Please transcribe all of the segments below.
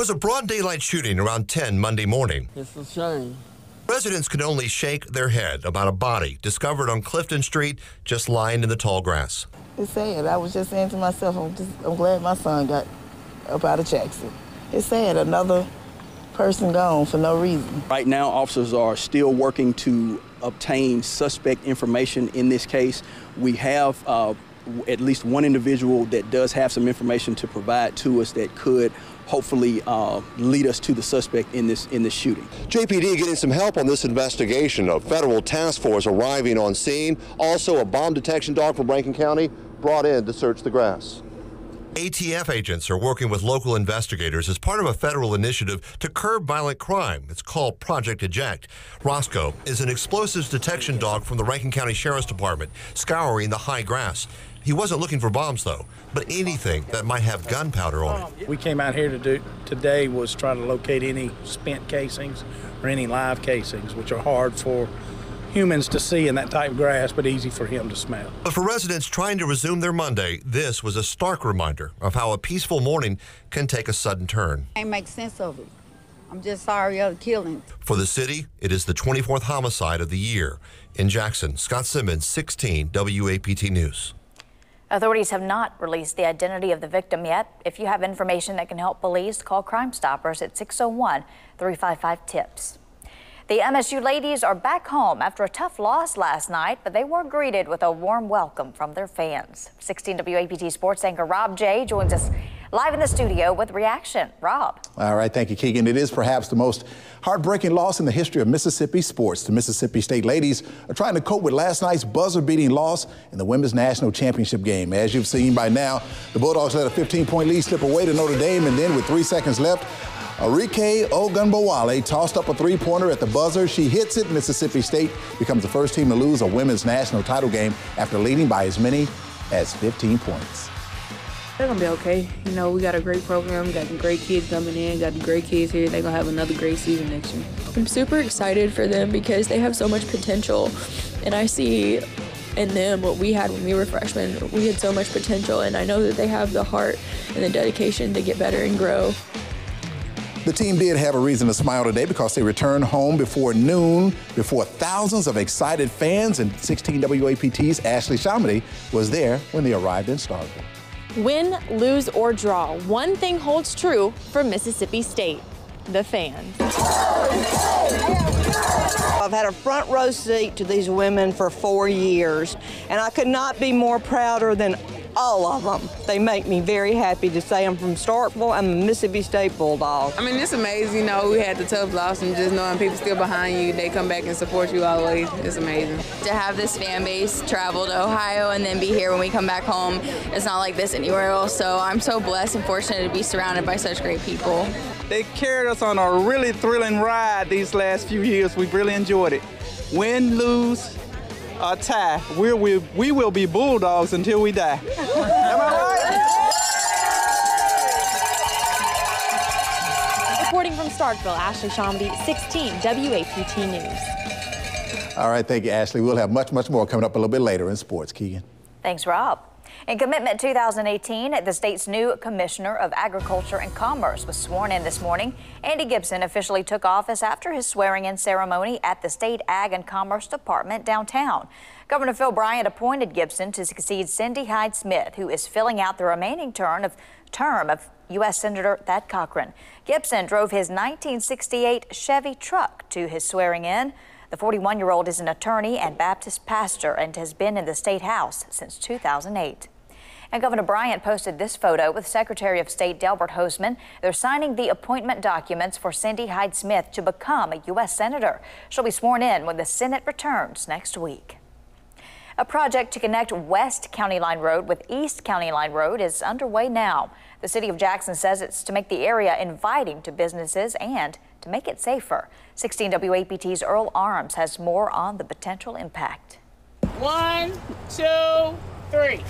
was a broad daylight shooting around 10 Monday morning. It's a shame. Residents could only shake their head about a body discovered on Clifton Street, just lying in the tall grass. It's sad. I was just saying to myself, I'm glad my son got up out of Jackson. It's sad, another person gone for no reason. Right now, officers are still working to obtain suspect information in this case. We have at least one individual that does have some information to provide to us that could hopefully lead us to the suspect in this shooting. JPD getting some help on this investigation. A federal task force arriving on scene. Also, a bomb detection dog from Rankin County brought in to search the grass. ATF agents are working with local investigators as part of a federal initiative to curb violent crime. It's called Project Eject. Roscoe is an explosives detection dog from the Rankin County Sheriff's Department, scouring the high grass. He wasn't looking for bombs, though, but anything that might have gunpowder on it. We came out here today was try to locate any spent casings or any live casings, which are hard for humans to see in that type of grass, but easy for him to smell. But for residents trying to resume their Monday, this was a stark reminder of how a peaceful morning can take a sudden turn. I can't make sense of it. I'm just sorry of the killing. For the city, it is the 24th homicide of the year. In Jackson, Scott Simmons, 16 WAPT News. Authorities have not released the identity of the victim yet. If you have information that can help police, call Crime Stoppers at 601-355-TIPS. The MSU ladies are back home after a tough loss last night, but they were greeted with a warm welcome from their fans. 16 WAPT sports anchor Rob J joins us live in the studio with reaction. Rob. All right, thank you, Keegan. It is perhaps the most heartbreaking loss in the history of Mississippi sports. The Mississippi State ladies are trying to cope with last night's buzzer-beating loss in the Women's National Championship game. As you've seen by now, the Bulldogs let a 15-point lead slip away to Notre Dame, and then with 3 seconds left, Arike Ogunbowale tossed up a three-pointer at the buzzer. She hits it. Mississippi State becomes the first team to lose a women's national title game after leading by as many as 15 points. They're going to be okay. You know, we got a great program, got great kids coming in, got great kids here. They're going to have another great season next year. I'm super excited for them because they have so much potential, and I see in them what we had when we were freshmen. We had so much potential, and I know that they have the heart and the dedication to get better and grow. The team did have a reason to smile today because they returned home before noon, before thousands of excited fans, and 16 WAPT's Ashley Shamity was there when they arrived in Starkville. Win, lose, or draw, one thing holds true for Mississippi State: the fans. I've had a front row seat to these women for 4 years, and I could not be more prouder than all of them. They make me very happy to say I'm from Starkville. I'm a Mississippi State Bulldog. I mean, it's amazing. You know, we had the tough loss, and just knowing people still behind you, they come back and support you always. It's amazing. To have this fan base travel to Ohio and then be here when we come back home, it's not like this anywhere else. So I'm so blessed and fortunate to be surrounded by such great people. They carried us on a really thrilling ride these last few years. We've really enjoyed it. Win, lose, or tie, we will be Bulldogs until we die. Am I right? Reporting from Starkville, Ashley Shamity, 16 WAPT News. All right, thank you, Ashley. We'll have much more coming up a little bit later in sports. Keegan. Thanks, Rob. In Commitment 2018, the state's new Commissioner of Agriculture and Commerce was sworn in this morning. Andy Gibson officially took office after his swearing-in ceremony at the State Ag and Commerce Department downtown. Governor Phil Bryant appointed Gibson to succeed Cindy Hyde-Smith, who is filling out the remaining term of U.S. Senator Thad Cochran. Gibson drove his 1968 Chevy truck to his swearing-in. The 41-year-old is an attorney and Baptist pastor and has been in the State House since 2008. And Governor Bryant posted this photo with Secretary of State Delbert Hosemann. They're signing the appointment documents for Cindy Hyde-Smith to become a U.S. Senator. She'll be sworn in when the Senate returns next week. A project to connect West County Line Road with East County Line Road is underway now. The city of Jackson says it's to make the area inviting to businesses and to make it safer. 16 WAPT's Earl Arms has more on the potential impact. 1, 2, 3.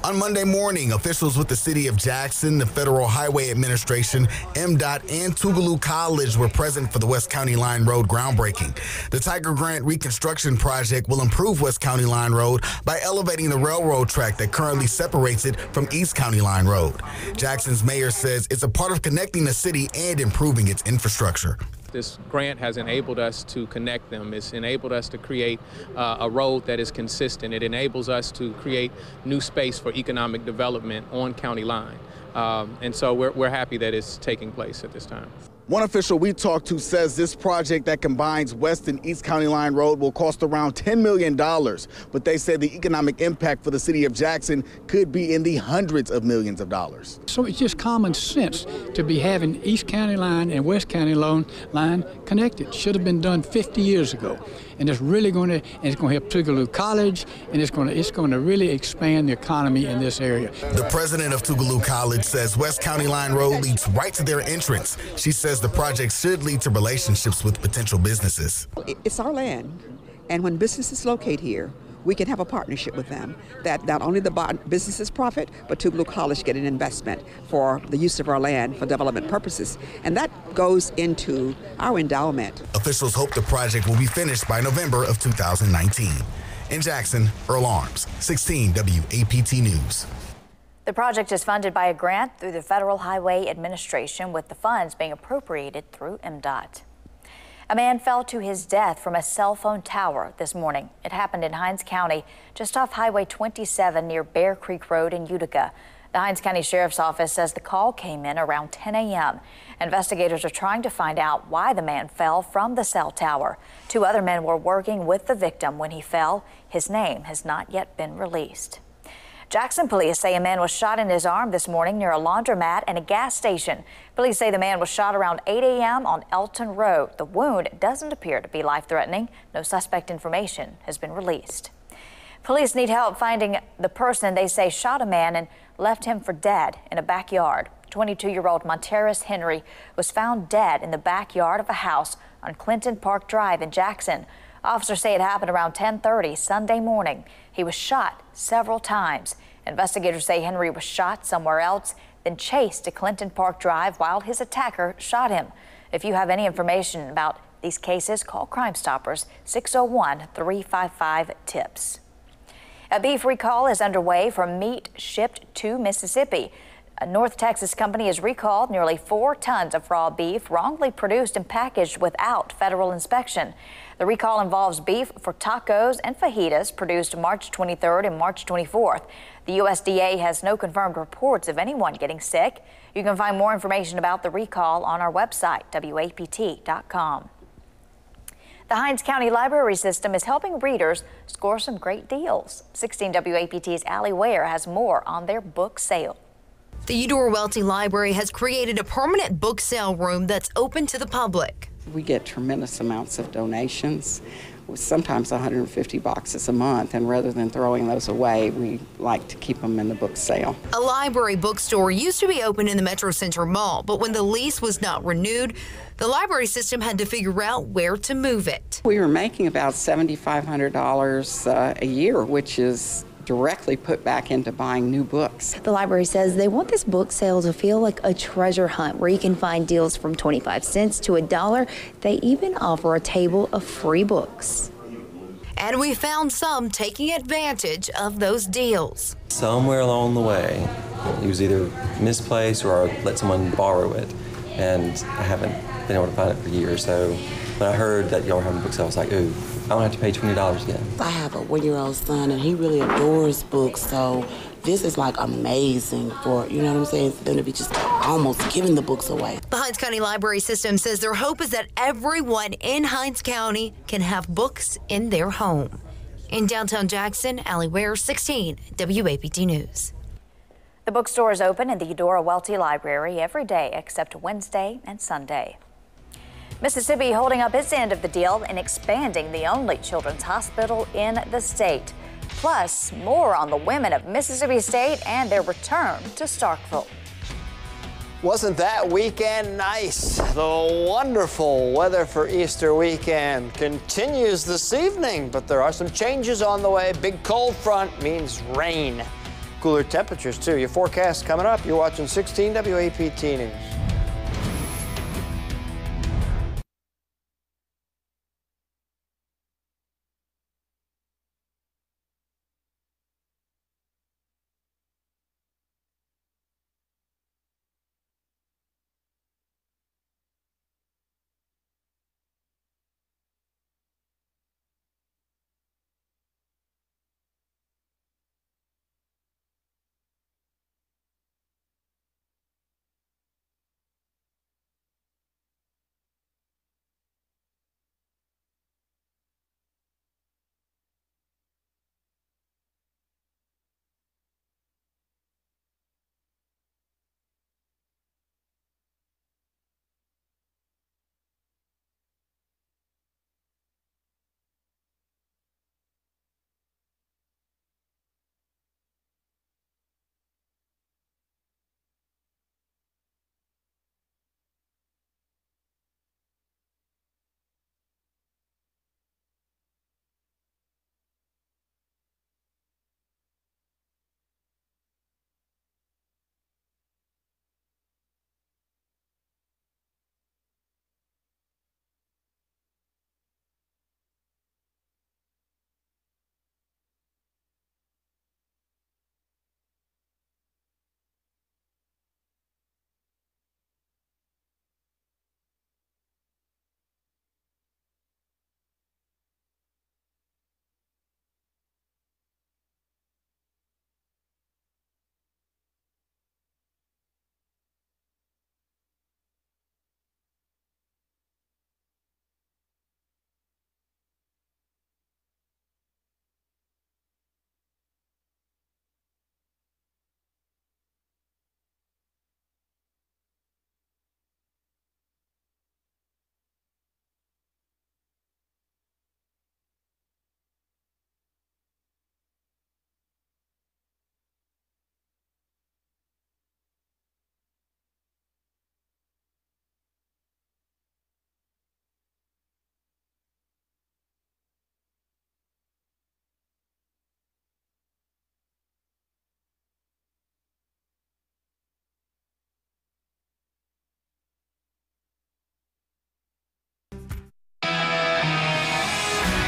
On Monday morning, officials with the City of Jackson, the Federal Highway Administration, MDOT, and Tougaloo College were present for the West County Line Road groundbreaking. The Tiger Grant reconstruction project will improve West County Line Road by elevating the railroad track that currently separates it from East County Line Road. Jackson's mayor says it's a part of connecting the city and improving its infrastructure. This grant has enabled us to connect them. It's enabled us to create a road that is consistent. It enables us to create new space for economic development on County Line. And so we're happy that it's taking place at this time. One official we talked to says this project that combines West and East County Line Road will cost around $10 million. But they said the economic impact for the city of Jackson could be in the hundreds of millions of dollars. So it's just common sense to be having East County Line and West County Line connected. Should have been done 50 years ago. And it's really going to help Tougaloo College, and it's going to really expand the economy in this area. The president of Tougaloo College says West County Line Road leads right to their entrance. She says the project should lead to relationships with potential businesses. It's our land, and when businesses locate here, we can have a partnership with them that not only the businesses profit, but Tougaloo College get an investment for the use of our land for development purposes. And that goes into our endowment. Officials hope the project will be finished by November of 2019. In Jackson, Earl Arms, 16 WAPT News. The project is funded by a grant through the Federal Highway Administration, with the funds being appropriated through MDOT. A man fell to his death from a cell phone tower this morning. It happened in Hinds County, just off Highway 27 near Bear Creek Road in Utica. The Hinds County Sheriff's Office says the call came in around 10 a.m. Investigators are trying to find out why the man fell from the cell tower. 2 other men were working with the victim when he fell. His name has not yet been released. Jackson police say a man was shot in his arm this morning near a laundromat and a gas station. Police say the man was shot around 8 a.m. on Elton Road. The wound doesn't appear to be life-threatening. No suspect information has been released. Police need help finding the person they say shot a man and left him for dead in a backyard. 22-year-old Monteris Henry was found dead in the backyard of a house on Clinton Park Drive in Jackson. Officers say it happened around 10:30 Sunday morning. He was shot several times. Investigators say Henry was shot somewhere else, then chased to Clinton Park Drive while his attacker shot him. If you have any information about these cases, call Crime Stoppers 601-355-TIPS. A beef recall is underway for meat shipped to Mississippi. A North Texas company has recalled nearly 4 tons of raw beef wrongly produced and packaged without federal inspection. The recall involves beef for tacos and fajitas produced March 23rd and March 24th. The USDA has no confirmed reports of anyone getting sick. You can find more information about the recall on our website, WAPT.com. The Hinds County Library System is helping readers score some great deals. 16 WAPT's Allie Ware has more on their book sale. The Eudora Welty Library has created a permanent book sale room that's open to the public. We get tremendous amounts of donations, sometimes 150 boxes a month, and rather than throwing those away, we like to keep them in the book sale. A library bookstore used to be open in the Metro Center Mall, but when the lease was not renewed, the library system had to figure out where to move it. We were making about $7,500 a year, which is directly put back into buying new books. The library says they want this book sale to feel like a treasure hunt where you can find deals from 25 cents to $1. They even offer a table of free books. And we found some taking advantage of those deals. Somewhere along the way, it was either misplaced or I let someone borrow it, and I haven't been able to find it for years. So when I heard that y'all were having a book sale, I was like, ooh, I don't have to pay $20 again. I have a 1-year-old son, and he really adores books, so this is like amazing for, you know what I'm saying, for them to be just almost giving the books away. The Hinds County Library System says their hope is that everyone in Hinds County can have books in their home. In downtown Jackson, Allie Ware, 16 WAPT News. The bookstore is open in the Eudora Welty Library every day except Wednesday and Sunday. Mississippi holding up its end of the deal in expanding the only children's hospital in the state. Plus, more on the women of Mississippi State and their return to Starkville. Wasn't that weekend nice? The wonderful weather for Easter weekend continues this evening, but there are some changes on the way. Big cold front means rain. Cooler temperatures, too. Your forecast coming up. You're watching 16 WAPT News.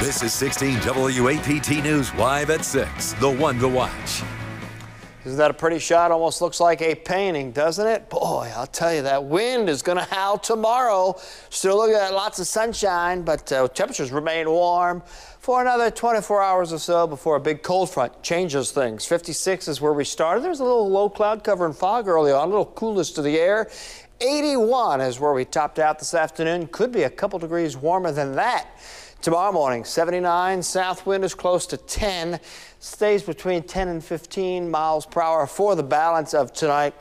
This is 16 WAPT News live at 6, the one to watch. Isn't that a pretty shot? Almost looks like a painting, doesn't it? Boy, I'll tell you, that wind is going to howl tomorrow. Still looking at lots of sunshine, but temperatures remain warm for another 24 hours or so before a big cold front changes things. 56 is where we started. There's a little low cloud cover and fog early on, a little coolness to the air. 81 is where we topped out this afternoon. Could be a couple degrees warmer than that. Tomorrow morning, 79, south wind is close to 10, stays between 10 and 15 miles per hour for the balance of tonight.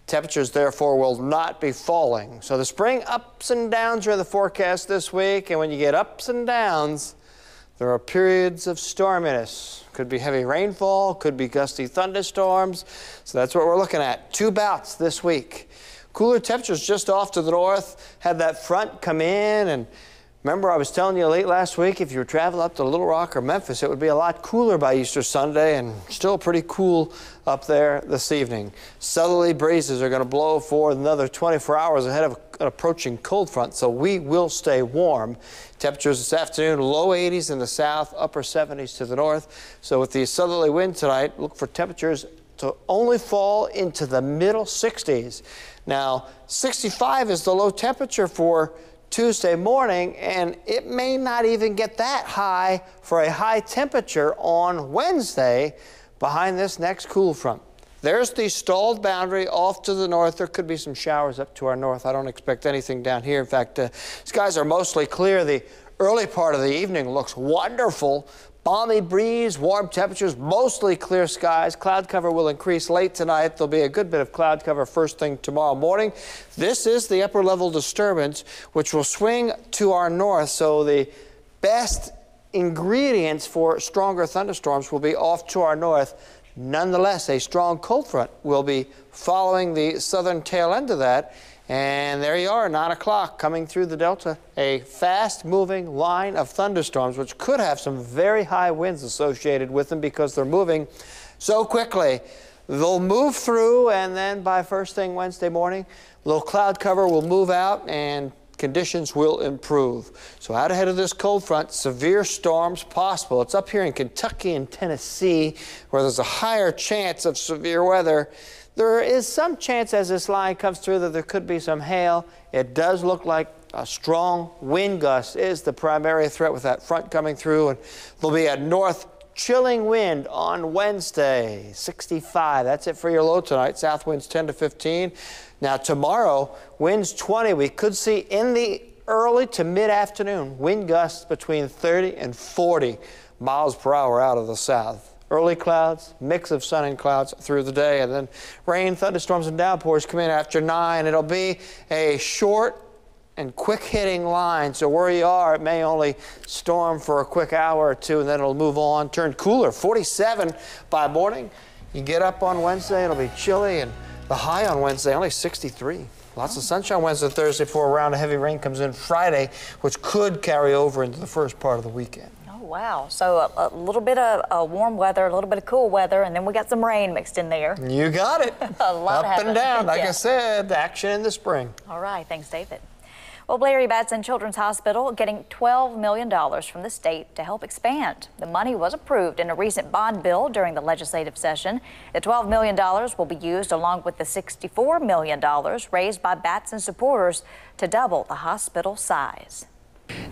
Temperatures, therefore, will not be falling. So the spring ups and downs are in the forecast this week, and when you get ups and downs, there are periods of storminess. Could be heavy rainfall, could be gusty thunderstorms. So that's what we're looking at. 2 bouts this week. Cooler temperatures just off to the north, had that front come in, and remember, I was telling you late last week, if you were traveling up to Little Rock or Memphis, it would be a lot cooler by Easter Sunday, and still pretty cool up there this evening. Southerly breezes are going to blow for another 24 hours ahead of an approaching cold front, so we will stay warm. Temperatures this afternoon, low 80s in the south, upper 70s to the north. So with the southerly wind tonight, look for temperatures to only fall into the middle 60s. Now, 65 is the low temperature for Tuesday morning, and it may not even get that high for a high temperature on Wednesday behind this next cool front. There's the stalled boundary off to the north. There could be some showers up to our north. I don't expect anything down here. In fact, skies are mostly clear. The early part of the evening looks wonderful. Balmy breeze, warm temperatures, mostly clear skies. Cloud cover will increase late tonight. There'll be a good bit of cloud cover first thing tomorrow morning. This is the upper level disturbance, which will swing to our north. So the best ingredients for stronger thunderstorms will be off to our north. Nonetheless, a strong cold front will be following the southern tail end of that. And there you are, 9 o'clock, coming through the Delta, a fast-moving line of thunderstorms, which could have some very high winds associated with them because they're moving so quickly. They'll move through, and then by first thing Wednesday morning, a little cloud cover will move out, and conditions will improve. So out ahead of this cold front, severe storms possible. It's up here in Kentucky and Tennessee, where there's a higher chance of severe weather. There is some chance as this line comes through that there could be some hail. It does look like a strong wind gust is the primary threat with that front coming through, and there'll be a north chilling wind on Wednesday, 65. That's it for your low tonight. South winds 10 to 15. Now tomorrow, winds 20. We could see in the early to mid-afternoon wind gusts between 30 and 40 miles per hour out of the south. Early clouds, mix of sun and clouds through the day, and then rain, thunderstorms, and downpours come in after 9. It'll be a short and quick-hitting line, so where you are, it may only storm for a quick hour or two, and then it'll move on, turn cooler. 47 by morning. You get up on Wednesday, it'll be chilly, and the high on Wednesday, only 63. Lots of sunshine Wednesday, Thursday before a round of heavy rain comes in Friday, which could carry over into the first part of the weekend. Wow, so a little bit of warm weather, a little bit of cool weather, and then we got some rain mixed in there. You got it. A lot up and down, like yeah. I said, action in the spring. All right, thanks, David. Well, Blair E. Batson Children's Hospital getting $12 million from the state to help expand. The money was approved in a recent bond bill during the legislative session. The $12 million will be used along with the $64 million raised by Batson supporters to double the hospital size.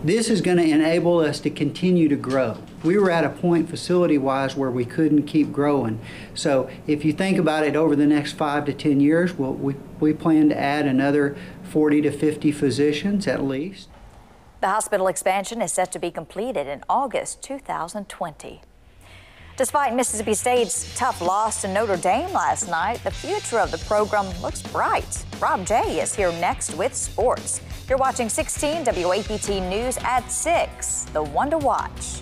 This is going to enable us to continue to grow. We were at a point facility-wise where we couldn't keep growing. So if you think about it, over the next 5 to 10 years, we plan to add another 40 to 50 physicians at least. The hospital expansion is set to be completed in August 2020. Despite Mississippi State's tough loss to Notre Dame last night, the future of the program looks bright. Rob J is here next with sports. You're watching 16 WAPT News at 6, the one to watch.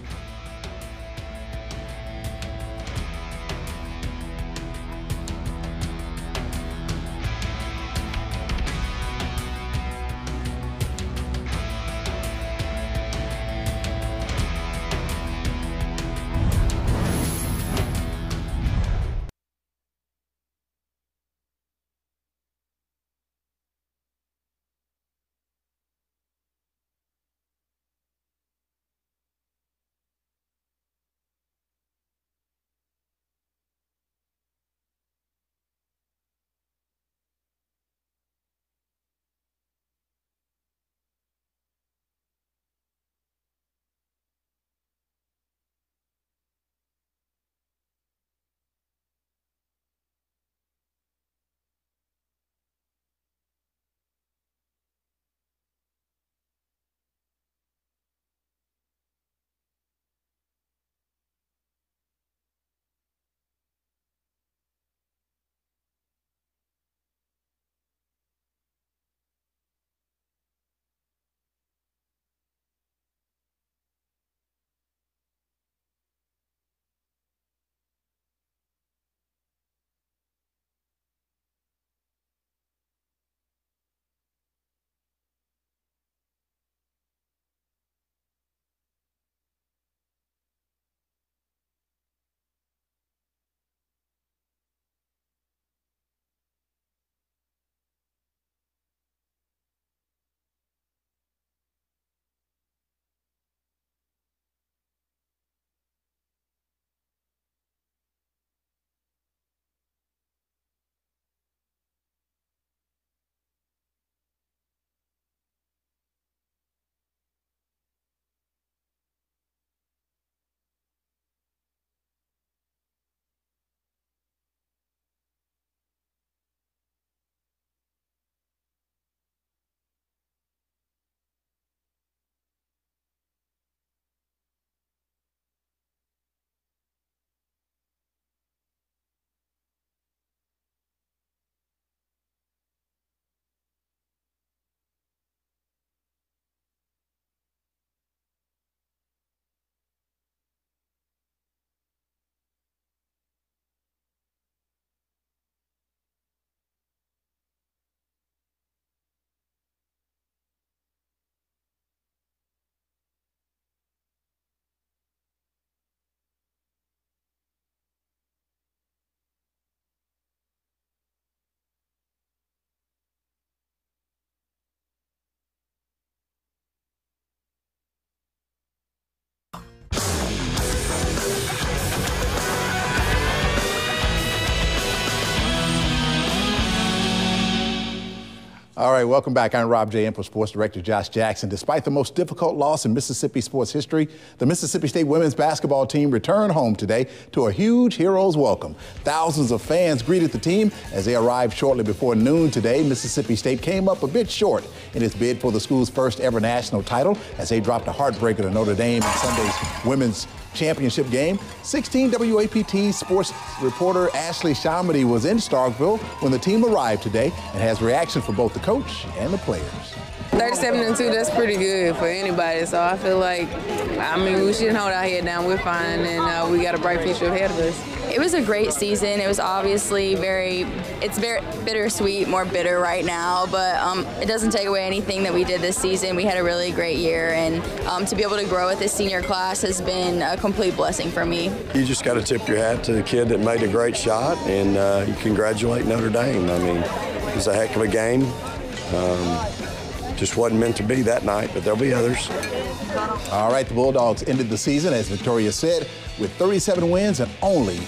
All right, welcome back. I'm Rob J. Info Sports Director Josh Jackson. Despite the most difficult loss in Mississippi sports history, the Mississippi State women's basketball team returned home today to a huge hero's welcome. Thousands of fans greeted the team as they arrived shortly before noon today. Mississippi State came up a bit short in its bid for the school's first ever national title as they dropped a heartbreaker to Notre Dame in Sunday's women's championship game. 16 WAPT sports reporter Ashley Shamedy was in Starkville when the team arrived today and has reaction for both the coach and the players. 37-2, that's pretty good for anybody. So I feel like, we shouldn't hold our head down. We're fine, and we got a bright future ahead of us. It was a great season. It was obviously very bittersweet, more bitter right now, but it doesn't take away anything that we did this season. We had a really great year, and to be able to grow with this senior class has been a complete blessing for me. You just got to tip your hat to the kid that made a great shot, and you congratulate Notre Dame. It was a heck of a game. Just wasn't meant to be that night, but there'll be others. All right, the Bulldogs ended the season, as Victoria said, with 37 wins and only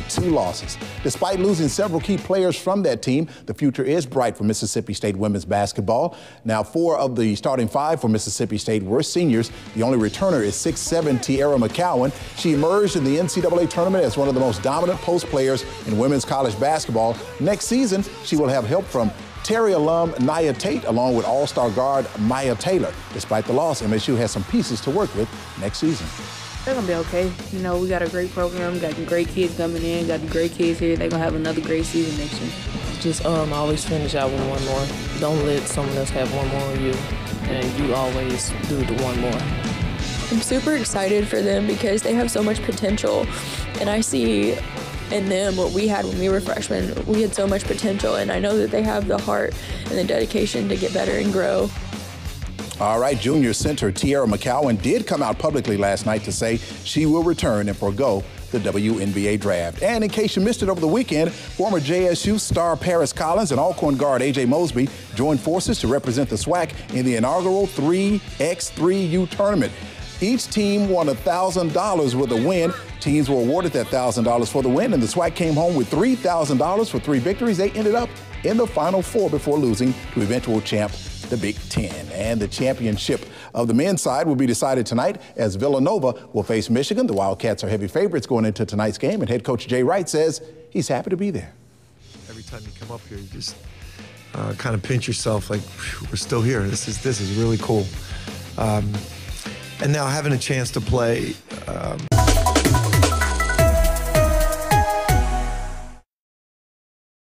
2 losses. Despite losing several key players from that team, the future is bright for Mississippi State women's basketball. Now, 4 of the starting 5 for Mississippi State were seniors. The only returner is 6'7" Tierra McCowan. She emerged in the NCAA tournament as one of the most dominant post players in women's college basketball. Next season, she will have help from Terry alum Nia Tate, along with all-star guard Maya Taylor. Despite the loss, MSU has some pieces to work with next season. They're going to be okay. We got a great program, got great kids coming in, got great kids here. They're going to have another great season next year. Just always finish out with one more. Don't let someone else have one more on you, and you always do the one more. I'm super excited for them because they have so much potential, and I see in them what we had when we were freshmen. We had so much potential, and I know that they have the heart and the dedication to get better and grow. All right, junior center Tierra McCowan did come out publicly last night to say she will return and forgo the WNBA draft. And in case you missed it over the weekend, former JSU star Paris Collins and Alcorn guard A.J. Mosby joined forces to represent the SWAC in the inaugural 3x3U tournament. Each team won $1,000 with a win. Teams were awarded that $1,000 for the win, and the SWAC came home with $3,000 for 3 victories. They ended up in the Final Four before losing to eventual champ, the Big Ten. And the championship of the men's side will be decided tonight as Villanova will face Michigan. The Wildcats are heavy favorites going into tonight's game, and head coach Jay Wright says he's happy to be there. Every time you come up here, you just kind of pinch yourself like, we're still here. This is really cool. And now having a chance to play